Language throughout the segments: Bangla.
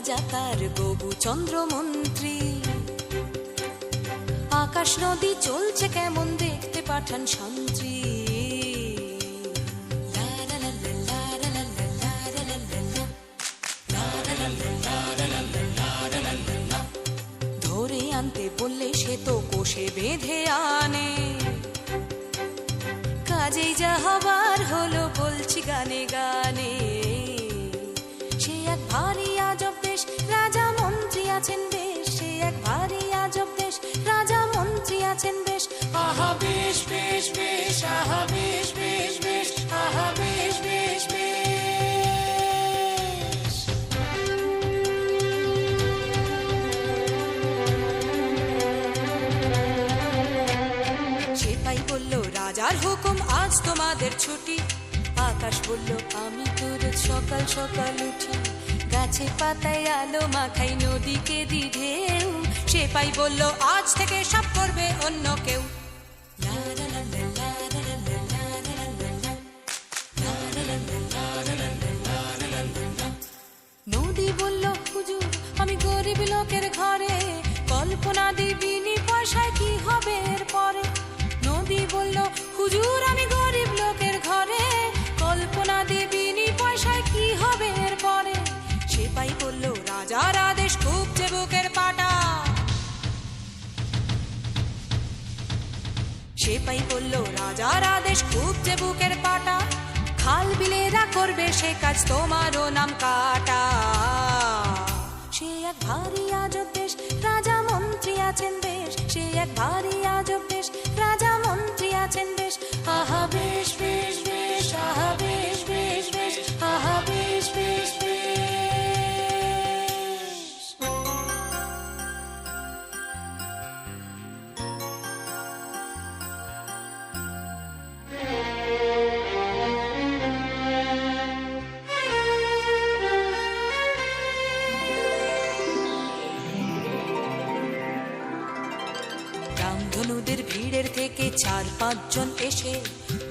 রাজা তার বহু চন্দ্রমন্ত্রী। আকাশ নদী চলছে কেমন দেখতে পাঠান শান্তি। ধরে আনতে বললে সে তো কোষে বেঁধে আনে, কাজেই যা হবার হলো বলছি গানে গানে। সে এক ভারী আজব দেশ, রাজা মন্ত্রী আছেন বেশ। সে এক ভারী আজব দেশ, রাজা মন্ত্রী আছেন বেশ। আহা বেশ বেশ বেশ, আহা বেশ বেশ বেশ, আহা বেশ বেশ বেশ। সেপাই বলল রাজার হুকুম আজ তোমাদের ছুটি। আকাশ বলল আমি তো রোজ সকাল সকাল উঠি, গাছে পাতায় আলো মাখাই নদীকে দি ঢেউ। সেপাই বলল আজ থেকে সব করবে অন্য কেউ। নদী বলল হুজুর আমি গরিব লোকের ঘরে, কল্পনা দিবিনি পয়সায় কি হবে এর পরে। নদী বলল হুজুর আমি গরিব লোকের ঘরে, কল্পনা দিবিনি পয়সায় কি হবে এর পরে। সেপাই বলল রাজার আদেশ খুব যে বুকের পাটা। সেপাই বলল রাজার আদেশ খুব যে বুকের পাটা। খাল বিলেরা করবে সে কাজ তোমারও নাম কাটা। সে এক ভারী আজব দেশ, রাজা মন্ত্রী আছেন বেশ। সে এক ভারী আজব দেশ, রাজা মন্ত্রী আছেন বেশ। আহা বেশ বেশ বেশ, আহা বেশ বেশ বেশ, আহা বেশ বেশ বেশ। রামধনুদের ভিড়ের থেকে 4-5 জন এসে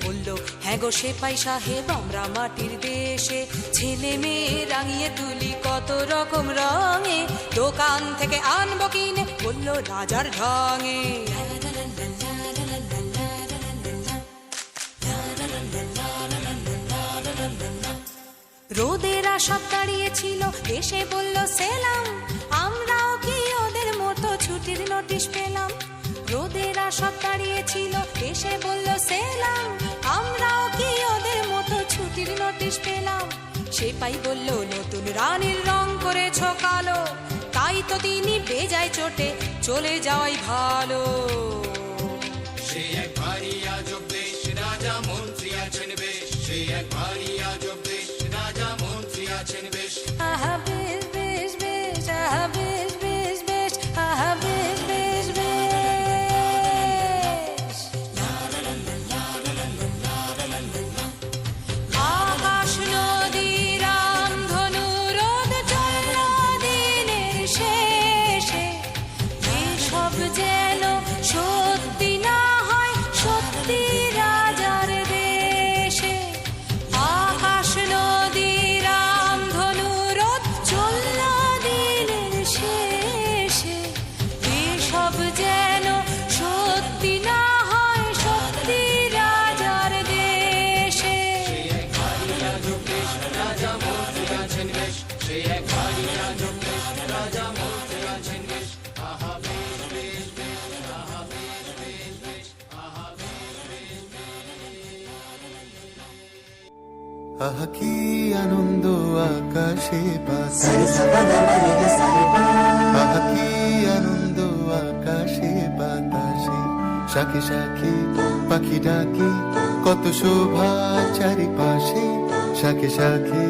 বলল হ্যাঁ গো সেপাই সাহেব আমরা মাটির দেশে। ছেলে মেয়ে রাঙিয়ে তুলি কত রকম রঙে, দোকান থেকে আনবো কিনে বলল রাজার ঢঙে। রোদেরা সব দাঁড়িয়েছিল এসে বলল সেলাম, আমরাও কি ওদের মতো ছুটির নোটিশ পেলাম। রোদেরা সব দাঁড়িয়েছিল এসে বলল সেলাম, আমরাও কি ওদের মতো ছুটির নোটিশ পেলাম। সেপাই বলল নতুন রানীর রং করেছ কালো, তাই তো তিনি বেজায় চোটে চলে যাওয়াই ভালো। সে এক ভারী আজব দেশ, রাজা মন্ত্রী আছেন বেশ। সে এক ভারী আজব দেশ, রাজা মন্ত্রী আছেন বেশ। আহা বেশ বেশ বেশ, আহা বেশ বেশ বেশ, আহা বেশ বেশ বেশ। আকাশ নদী রামধনু রোদ চলল দিনের শেষে, এসব যেন সত্যি না হয় সত্যি রাজার দেশে। আকাশ নদী রামধনু রোদ চলল দিনের শেষে, এসব যেন সত্যি না হয় সত্যি রাজার দেশে। সে এক ভারী আজব দেশ, রাজা মন্ত্রী আছেন বেশ। সে এক ভারী আজব দেশ, রাজা মন্ত্রী আছেন বেশ। আহা বেশ বেশ বেশ, আহা বেশ বেশ বেশ, আহা বেশ বেশ বেশ। আহা কি আনন্দ আকাশে বাসে, আহা কি আনন্দ আকাশে বাতাসে। শাখে শাখে পাখি ডাকে কত শোভা চারিপাশে। শাখে শাখে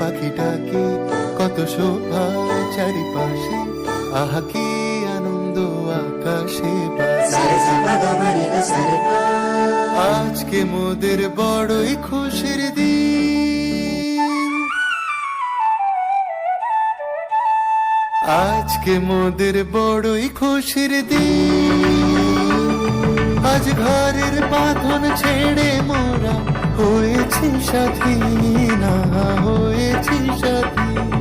পাখি ডাকে কত শোভা চারিপাশে। আহা কি আনন্দ আকাশে বাসে। আজকে মোদের বড়ই খুশির দিন, আজকে মোদের বড়ই খুশির দিন। আজ ঘরের বাঁধন ছেড়ে মোরা হয়েছি স্বাধীন, হয়েছি স্বাধীন।